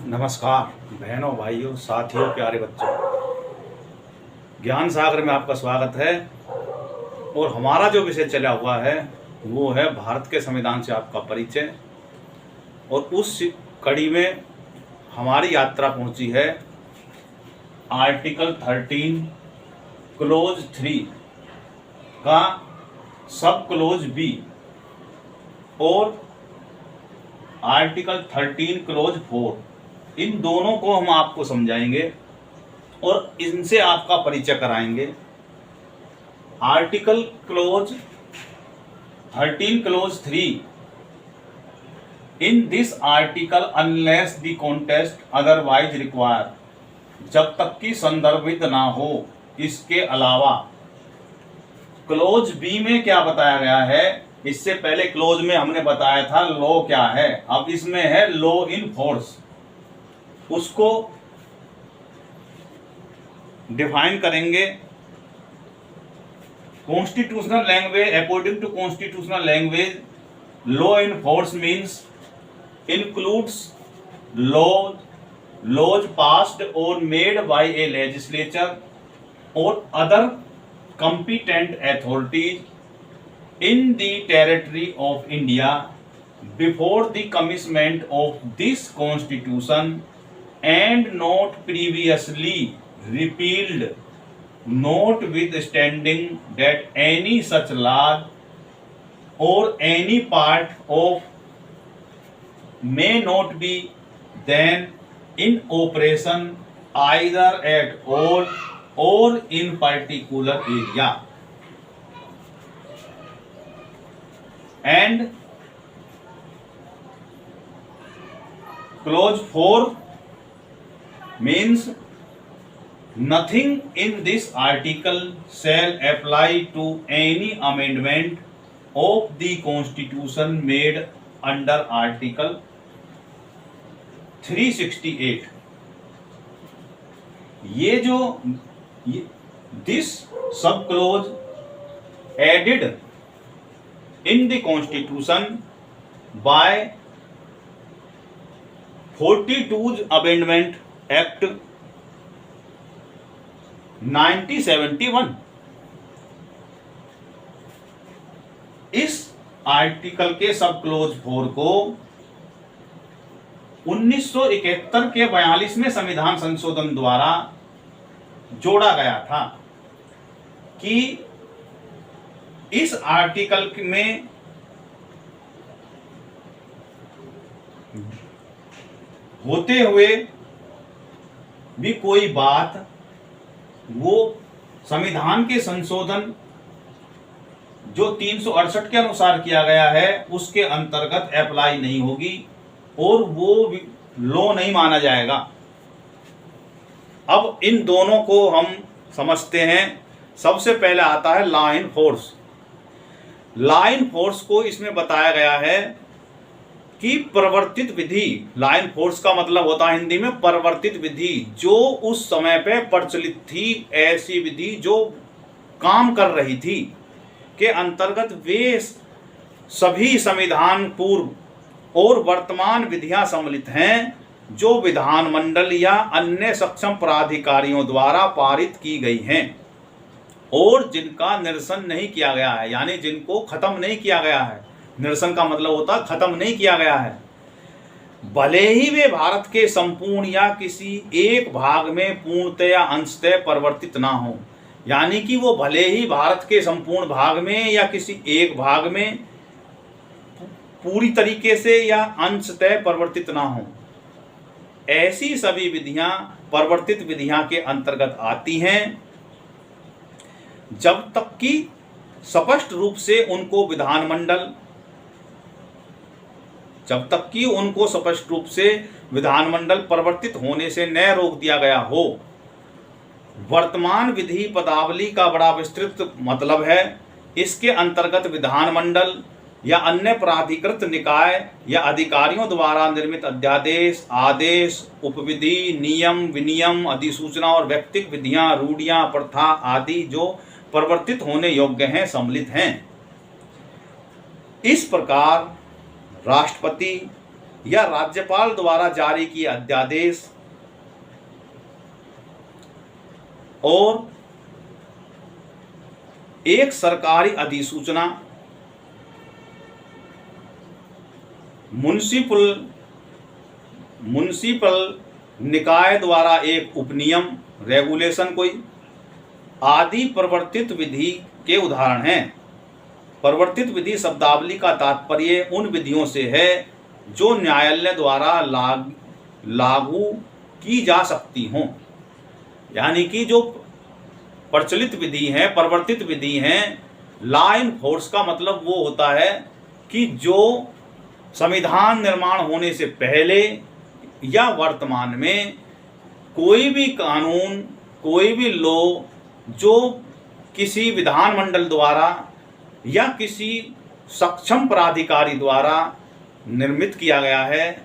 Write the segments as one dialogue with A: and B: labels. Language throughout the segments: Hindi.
A: नमस्कार बहनों, भाइयों, साथियों, प्यारे बच्चों। ज्ञान सागर में आपका स्वागत है। और हमारा जो विषय चला हुआ है वो है भारत के संविधान से आपका परिचय। और उस कड़ी में हमारी यात्रा पहुंची है आर्टिकल 13 क्लोज 3 का सब क्लोज बी और आर्टिकल 13 क्लोज 4। इन दोनों को हम आपको समझाएंगे और इनसे आपका परिचय कराएंगे। Article close 13 close 3, in this article unless the contest otherwise require, जब तक कि संदर्भित ना हो इसके अलावा। क्लोज बी में क्या बताया गया है? इससे पहले क्लोज में हमने बताया था लॉ क्या है, अब इसमें है लॉ इन फोर्स। उसको डिफाइन करेंगे। Constitutional language, according to constitutional language, law in force means includes laws passed or made by a legislature or other competent authorities in the territory of India before the commencement of this constitution and not previously repealed, notwithstanding that any such law or any part of may not be then in operation either at all or in particular area. And clause 4 means nothing in this article shall apply to any amendment of the constitution made under article 368। this sub clause added in the constitution by 42 amendment act 1971, इस आर्टिकल के सब क्लोज 4 को 1971 के 42वें संविधान संशोधन द्वारा जोड़ा गया था कि इस आर्टिकल में होते हुए भी कोई बात वो संविधान के संशोधन जो 368 के अनुसार किया गया है उसके अंतर्गत अप्लाई नहीं होगी और वो लॉ नहीं माना जाएगा। अब इन दोनों को हम समझते हैं। सबसे पहले आता है law in force. Law in force को इसमें बताया गया है कि प्रवर्तित विधि, लॉ इन फोर्स का मतलब होता है हिंदी में प्रवर्तित विधि, जो उस समय पे प्रचलित थी, ऐसी विधि जो काम कर रही थी के अंतर्गत वे सभी संविधान पूर्व और वर्तमान विधियां सम्मिलित हैं जो विधानमंडल या अन्य सक्षम प्राधिकारियों द्वारा पारित की गई हैं और जिनका निरसन नहीं किया गया है, यानी जिनको खत्म नहीं किया गया है। निरसन का मतलब होता है खत्म नहीं किया गया है, भले ही वे भारत के संपूर्ण या किसी एक भाग में पूर्णतः या अंशतः परिवर्तित ना हो। यानी कि वो भले ही भारत के संपूर्ण भाग में या किसी एक भाग में पूरी तरीके से या अंशतः परिवर्तित ना हो, ऐसी सभी विधियां परिवर्तित विधियां के अंतर्गत आती हैं जब तक कि स्पष्ट रूप से उनको विधानमंडल परिवर्तित होने से न रोक दिया गया हो। वर्तमान विधि पदावली का बड़ा विस्तृत मतलब है। इसके अंतर्गत विधानमंडल या अन्य प्राधिकृत निकाय या अधिकारियों द्वारा निर्मित अध्यादेश, आदेश, उपविधि, नियम, विनियम, अधिसूचना और व्यक्तिगत विधियां, रूढ़ियां, प्रथा आदि जो परिवर्तित होने योग्य हैं सम्मिलित हैं। इस प्रकार राष्ट्रपति या राज्यपाल द्वारा जारी किए अध्यादेश और एक सरकारी अधिसूचना, म्युनिसिपल निकाय द्वारा एक उपनियम रेगुलेशन कोई आदि प्रवर्तित विधि के उदाहरण हैं। प्रवर्तित विधि शब्दावली का तात्पर्य उन विधियों से है जो न्यायालय द्वारा लागू की जा सकती हों। यानी कि जो प्रचलित विधि हैं, प्रवर्तित विधि हैं, लॉ इन फोर्स का मतलब वो होता है कि जो संविधान निर्माण होने से पहले या वर्तमान में कोई भी कानून, कोई भी लॉ जो किसी विधानमंडल द्वारा या किसी सक्षम प्राधिकारी द्वारा निर्मित किया गया है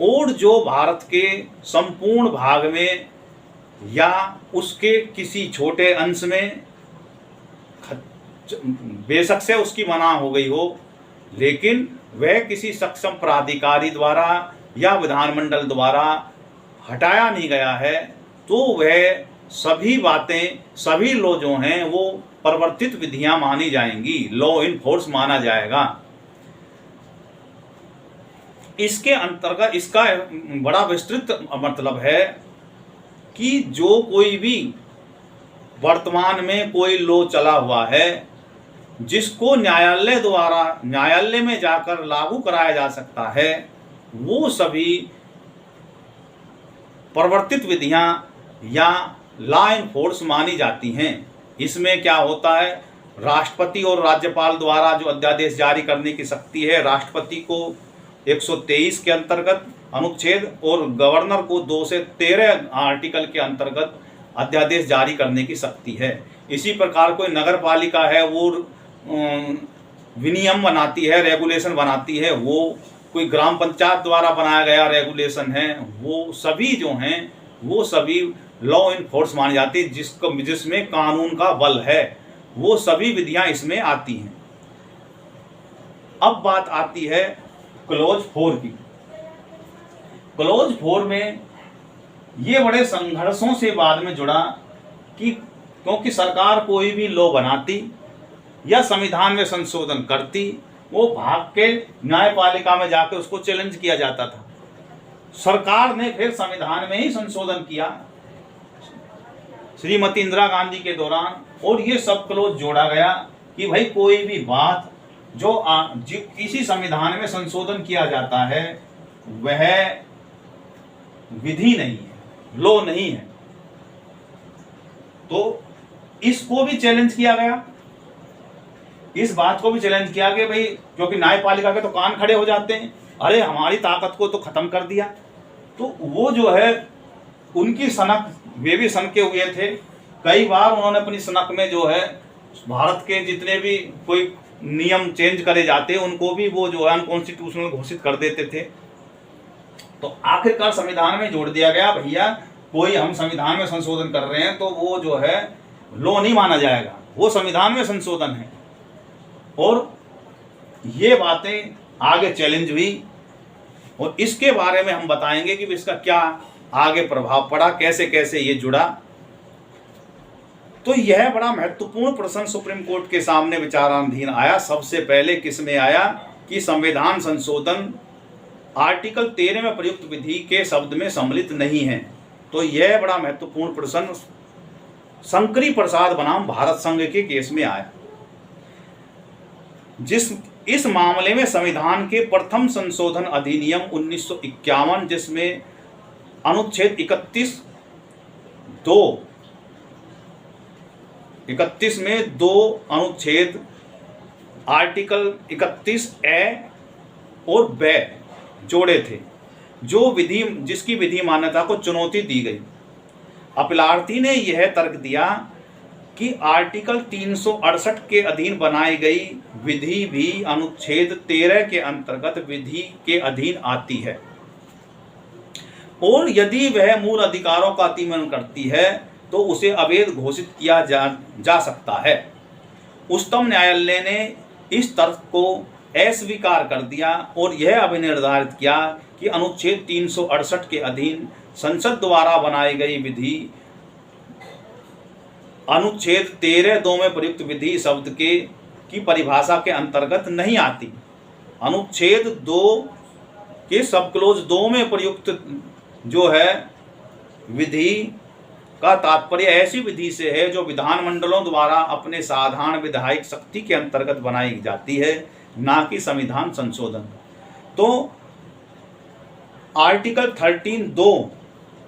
A: और जो भारत के संपूर्ण भाग में या उसके किसी छोटे अंश में बेशक से उसकी मना हो गई हो, लेकिन वह किसी सक्षम प्राधिकारी द्वारा या विधानमंडल द्वारा हटाया नहीं गया है, तो वह सभी बातें, सभी लॉ जो हैं वो प्रवर्तित विधियां मानी जाएंगी, लॉ इन फोर्स माना जाएगा। इसके अंतर्गत इसका बड़ा विस्तृत मतलब है कि जो कोई भी वर्तमान में कोई लॉ चला हुआ है जिसको न्यायालय में जाकर लागू कराया जा सकता है, वो सभी प्रवर्तित विधियां या लॉ इन फोर्स मानी जाती हैं। इसमें क्या होता है, राष्ट्रपति और राज्यपाल द्वारा जो अध्यादेश जारी करने की शक्ति है, राष्ट्रपति को 123 के अंतर्गत अनुच्छेद और गवर्नर को 2 से 13 आर्टिकल के अंतर्गत अध्यादेश जारी करने की शक्ति है। इसी प्रकार कोई नगर पालिका है, वो विनियम बनाती है, रेगुलेशन बनाती है, वो कोई ग्राम पंचायत द्वारा बनाया गया रेगुलेशन है, वो सभी जो हैं वो सभी लॉ इन फोर्स मानी जाती है, जिसमें कानून का बल है, वो सभी विधियां इसमें आती हैं। अब बात आती है क्लॉज 4 की। क्लॉज 4 में ये बड़े संघर्षों से बाद में जुड़ा कि क्योंकि सरकार कोई भी लॉ बनाती या संविधान में संशोधन करती, वो भाग के न्यायपालिका में जाकर उसको चैलेंज किया जाता था। सरकार ने फिर संविधान में ही संशोधन किया श्रीमती इंदिरा गांधी के दौरान, और ये सब क्लॉज जोड़ा गया कि भाई कोई भी बात जो किसी संविधान में संशोधन किया जाता है वह विधि नहीं है, लॉ नहीं है। तो इसको भी चैलेंज किया गया, इस बात को भी चैलेंज किया कि भाई क्योंकि न्यायपालिका के तो कान खड़े हो जाते हैं, अरे हमारी ताकत को तो खत्म कर दिया। तो वो जो है उनकी सनक, वे भी सनके हुए थे। कई बार उन्होंने अपनी सनक में जो है भारत के जितने भी कोई नियम चेंज करे जाते उनको भी वो जो है अनकॉन्स्टिट्यूशनल घोषित कर देते थे। तो आखिरकार संविधान में जोड़ दिया गया, भैया कोई हम संविधान में संशोधन कर रहे हैं तो वो जो है लॉ नहीं माना जाएगा, वो संविधान में संशोधन है। और ये बातें आगे चैलेंज हुई और इसके बारे में हम बताएंगे कि इसका क्या आगे प्रभाव पड़ा, कैसे कैसे ये जुड़ा। तो यह बड़ा महत्वपूर्ण प्रश्न सुप्रीम कोर्ट के सामने विचाराधीन आया। सबसे पहले किसमें आया कि संविधान संशोधन आर्टिकल 13 में प्रयुक्त विधि के शब्द में सम्मिलित नहीं है। तो यह बड़ा महत्वपूर्ण प्रश्न शंकरी प्रसाद बनाम भारत संघ के केस में आया। इस मामले में संविधान के प्रथम संशोधन अधिनियम 1951, जिसमें अनुच्छेद 31 में 2 अनुच्छेद आर्टिकल 31A और B जोड़े थे, जिसकी विधि मान्यता को चुनौती दी गई। अपीलार्थी ने यह तर्क दिया कि आर्टिकल 368 के अधीन बनाई गई विधि भी अनुच्छेद 13 के अंतर्गत विधि के अधीन आती है और यदि वह मूल अधिकारों का अतिक्रमण करती है तो उसे अवैध घोषित किया जा सकता है। उच्चतम न्यायालय ने इस तर्क को अस्वीकार कर दिया और यह अभिनिर्धारित किया कि अनुच्छेद 368 के अधीन संसद द्वारा बनाई गई विधि अनुच्छेद 13(2) में प्रयुक्त विधि शब्द की परिभाषा के अंतर्गत नहीं आती। अनुच्छेद 2 के सब क्लोज 2 में प्रयुक्त जो है विधि का तात्पर्य ऐसी विधि से है जो विधानमंडलों द्वारा अपने साधारण विधायिक शक्ति के अंतर्गत बनाई जाती है, ना कि संविधान संशोधन। तो आर्टिकल 13(2)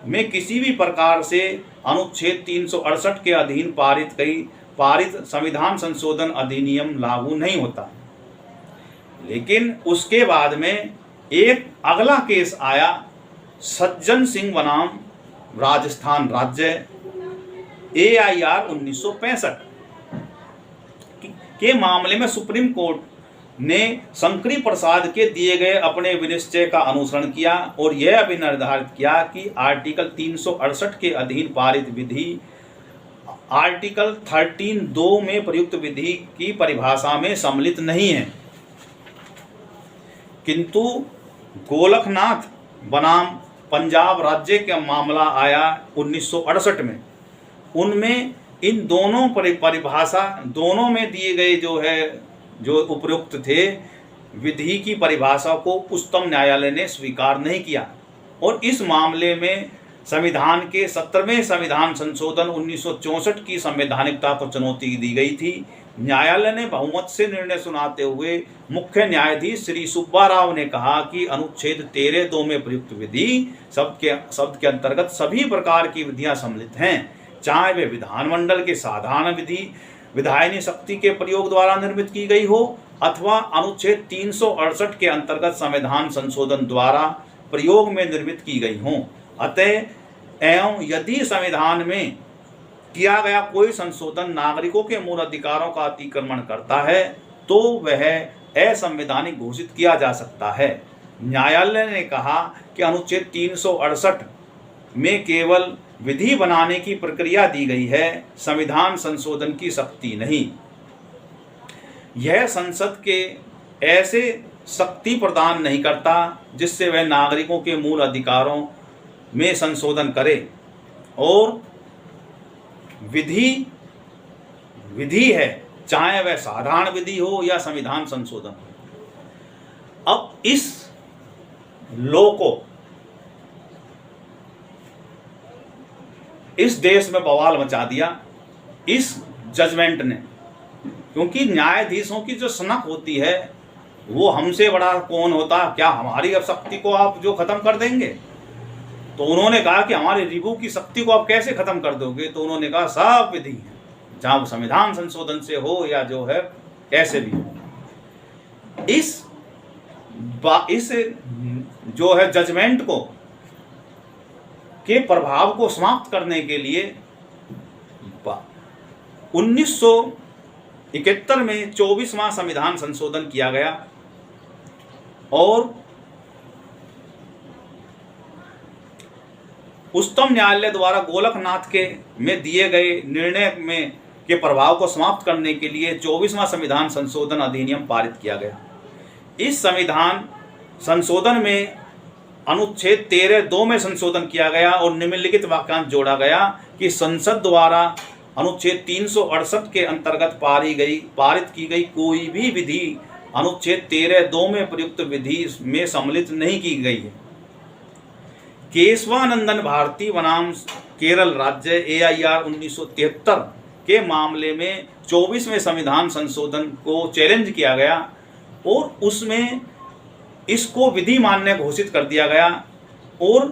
A: में किसी भी प्रकार से अनुच्छेद 368 के अधीन पारित संविधान संशोधन अधिनियम लागू नहीं होता। लेकिन उसके बाद में एक अगला केस आया, सज्जन सिंह बनाम राजस्थान राज्य AIR 1965 के मामले में सुप्रीम कोर्ट ने शंकरी प्रसाद के दिए गए अपने विनिश्चय का अनुसरण किया और यह भी निर्धारित किया कि आर्टिकल 368 के अधीन पारित विधि आर्टिकल 13(2) में प्रयुक्त विधि की परिभाषा में सम्मिलित नहीं है। किंतु गोलखनाथ बनाम पंजाब राज्य का मामला आया 1968 में, उनमें इन दोनों परिभाषा दोनों में दिए गए जो उपयुक्त थे विधि की परिभाषा को उच्चतम न्यायालय ने स्वीकार नहीं किया और इस मामले में संविधान के 17वें संविधान संशोधन 1964 की संवैधानिकता को चुनौती दी गई थी। न्यायालय ने बहुमत से निर्णय सुनाते हुए मुख्य न्यायाधीश श्री सुब्बा राव ने कहा कि अनुच्छेद 13(2) में प्रयुक्त विधि शब्द के अंतर्गत सभी प्रकार की विधियां सम्मिलित हैं, चाहे वे विधानमंडल के साधारण विधायनी शक्ति के प्रयोग द्वारा निर्मित की गई हो अथवा अनुच्छेद 368 के अंतर्गत संविधान संशोधन द्वारा प्रयोग में निर्मित की गई हो। अतः एवं यदि संविधान में किया गया कोई संशोधन नागरिकों के मूल अधिकारों का अतिक्रमण करता है तो वह असंवैधानिक घोषित किया जा सकता है। न्यायालय ने कहा कि अनुच्छेद 368 में केवल विधि बनाने की प्रक्रिया दी गई है, संविधान संशोधन की शक्ति नहीं। यह संसद के ऐसे शक्ति प्रदान नहीं करता जिससे वह नागरिकों के मूल अधिकारों में संशोधन करे और विधि है, चाहे वह साधारण विधि हो या संविधान संशोधन। अब इस लॉ को इस देश में बवाल मचा दिया इस जजमेंट ने, क्योंकि न्यायाधीशों की जो सनक होती है वो हमसे बड़ा कौन होता, क्या हमारी अब शक्ति को आप जो खत्म कर देंगे। तो उन्होंने कहा कि हमारी रिव्यू की शक्ति को आप कैसे खत्म कर दोगे। तो उन्होंने कहा सब विधि है, चाहे संविधान संशोधन से हो या जो है कैसे भी हो। इस जो है जजमेंट को के प्रभाव को समाप्त करने के लिए 1971 में 24वां संविधान संशोधन किया गया और उच्चतम न्यायालय द्वारा गोलखनाथ के में दिए गए निर्णय में के प्रभाव को समाप्त करने के लिए 24वां संविधान संशोधन अधिनियम पारित किया गया। इस संविधान संशोधन में अनुच्छेद 13(2) में संशोधन किया गया और निम्नलिखित वाक्यांश जोड़ा गया कि संसद द्वारा अनुच्छेद 368 के अंतर्गत पारित की गई कोई भी विधि अनुच्छेद 13(2) में प्रयुक्त विधि में सम्मिलित नहीं की गई है। केशवानंदन भारती बनाम केरल राज्य AIR 1973 के मामले में 24वें संविधान संशोधन को चैलेंज किया गया और उसमें इसको विधि मान्य घोषित कर दिया गया और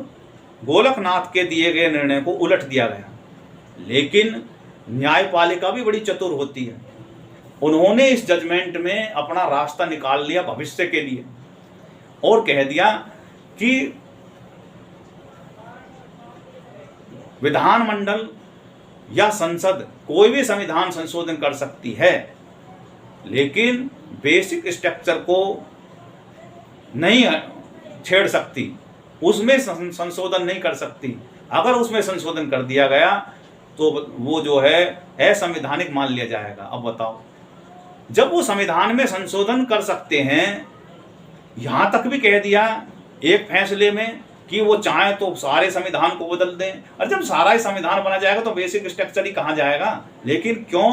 A: गोलखनाथ के दिए गए निर्णय को उलट दिया गया। लेकिन न्यायपालिका भी बड़ी चतुर होती है, उन्होंने इस जजमेंट में अपना रास्ता निकाल लिया भविष्य के लिए और कह दिया कि विधानमंडल या संसद कोई भी संविधान संशोधन कर सकती है, लेकिन बेसिक स्ट्रक्चर को नहीं छेड़ सकती, उसमें संशोधन नहीं कर सकती। अगर उसमें संशोधन कर दिया गया तो वो जो है असंवैधानिक मान लिया जाएगा। अब बताओ, जब वो संविधान में संशोधन कर सकते हैं, यहाँ तक भी कह दिया एक फैसले में कि वो चाहे तो सारे संविधान को बदल दें। और जब सारा ही संविधान बना जाएगा तो बेसिक स्ट्रक्चर ही कहाँ जाएगा। लेकिन क्यों?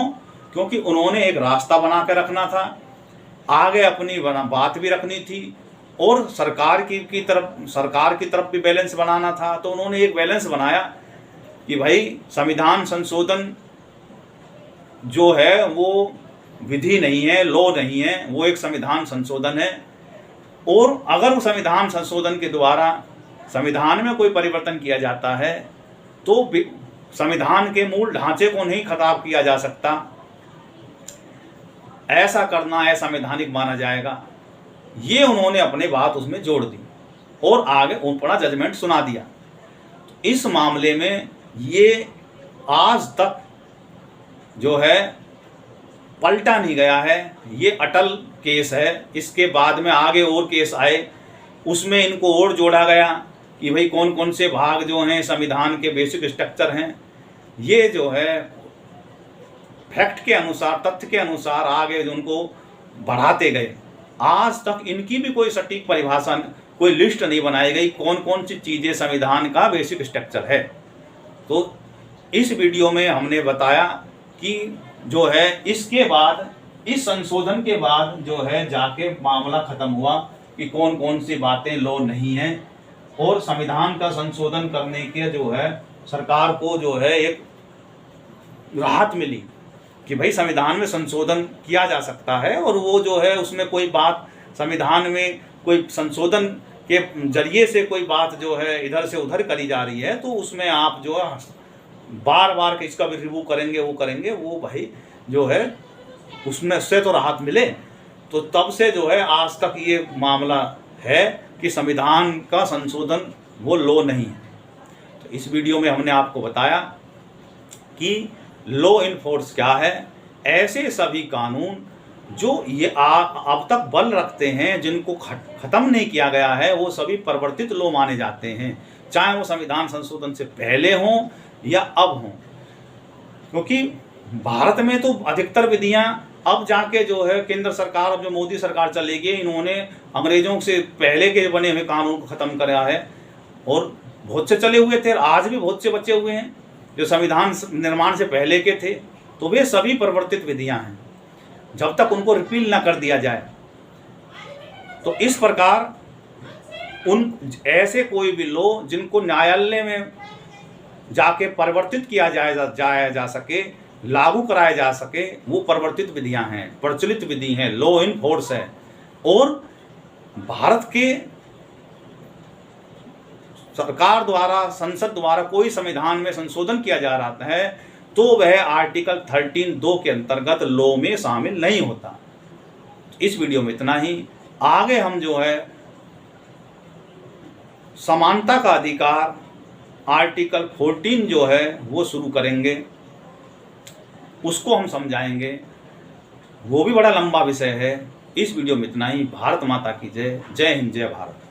A: क्योंकि उन्होंने एक रास्ता बना के रखना था, आगे अपनी बात भी रखनी थी, और सरकार की तरफ भी बैलेंस बनाना था। तो उन्होंने एक बैलेंस बनाया कि भाई संविधान संशोधन जो है वो विधि नहीं है, लॉ नहीं है, वो एक संविधान संशोधन है। और अगर वो संविधान संशोधन के द्वारा संविधान में कोई परिवर्तन किया जाता है तो संविधान के मूल ढांचे को नहीं खराब किया जा सकता। ऐसा करना असंवैधानिक माना जाएगा। ये उन्होंने अपने बात उसमें जोड़ दी और आगे ऊपरा जजमेंट सुना दिया। इस मामले में ये आज तक जो है पलटा नहीं गया है, ये अटल केस है। इसके बाद में आगे और केस आए, उसमें इनको और जोड़ा गया कि भाई कौन कौन से भाग जो हैं संविधान के बेसिक स्ट्रक्चर हैं। ये जो है फैक्ट के अनुसार, तथ्य के अनुसार आगे उनको बढ़ाते गए। आज तक इनकी भी कोई सटीक परिभाषा, कोई लिस्ट नहीं बनाई गई कौन कौन सी चीज़ें संविधान का बेसिक स्ट्रक्चर है। तो इस वीडियो में हमने बताया कि जो है इसके बाद, इस संशोधन के बाद जो है जाके मामला खत्म हुआ कि कौन कौन सी बातें लॉ नहीं हैं, और संविधान का संशोधन करने के जो है सरकार को जो है एक राहत मिली कि भाई संविधान में संशोधन किया जा सकता है। और वो जो है उसमें कोई बात, संविधान में कोई संशोधन के जरिए से कोई बात जो है इधर से उधर करी जा रही है तो उसमें आप जो बार बार इसका भी रिव्यू करेंगे, वो करेंगे, वो भाई जो है उसमें से तो राहत मिले। तो तब से जो है आज तक ये मामला है कि संविधान का संशोधन वो लॉ नहीं है। तो इस वीडियो में हमने आपको बताया कि लॉ इन फोर्स क्या है। ऐसे सभी कानून जो ये अब तक बल रखते हैं, जिनको ख़त्म नहीं किया गया है, वो सभी परिवर्तित लॉ माने जाते हैं, चाहे वो संविधान संशोधन से पहले हों या अब हों। क्योंकि भारत में तो अधिकतर विधियां अब जाके जो है केंद्र सरकार, अब जो मोदी सरकार चलेगी, इन्होंने अंग्रेजों से पहले के बने हुए कानून को ख़त्म करा है। और बहुत से चले हुए थे, आज भी बहुत से बचे हुए हैं जो संविधान निर्माण से पहले के थे। तो वे सभी परिवर्तित विधियां हैं जब तक उनको रिपील ना कर दिया जाए। तो इस प्रकार उन ऐसे कोई भी लॉ जिनको न्यायालय में जाके परिवर्तित किया जाया जा सके, लागू कराया जा सके, वो परिवर्तित विधियां हैं, प्रचलित विधि हैं, लॉ इन फोर्स है। और भारत के सरकार द्वारा, संसद द्वारा कोई संविधान में संशोधन किया जा रहा है तो वह आर्टिकल 13(2) के अंतर्गत लॉ में शामिल नहीं होता। इस वीडियो में इतना ही। आगे हम जो है समानता का अधिकार आर्टिकल 14 जो है वो शुरू करेंगे, उसको हम समझाएंगे। वो भी बड़ा लंबा विषय है। इस वीडियो में इतना ही। भारत माता की जय। जय हिंद, जय भारत।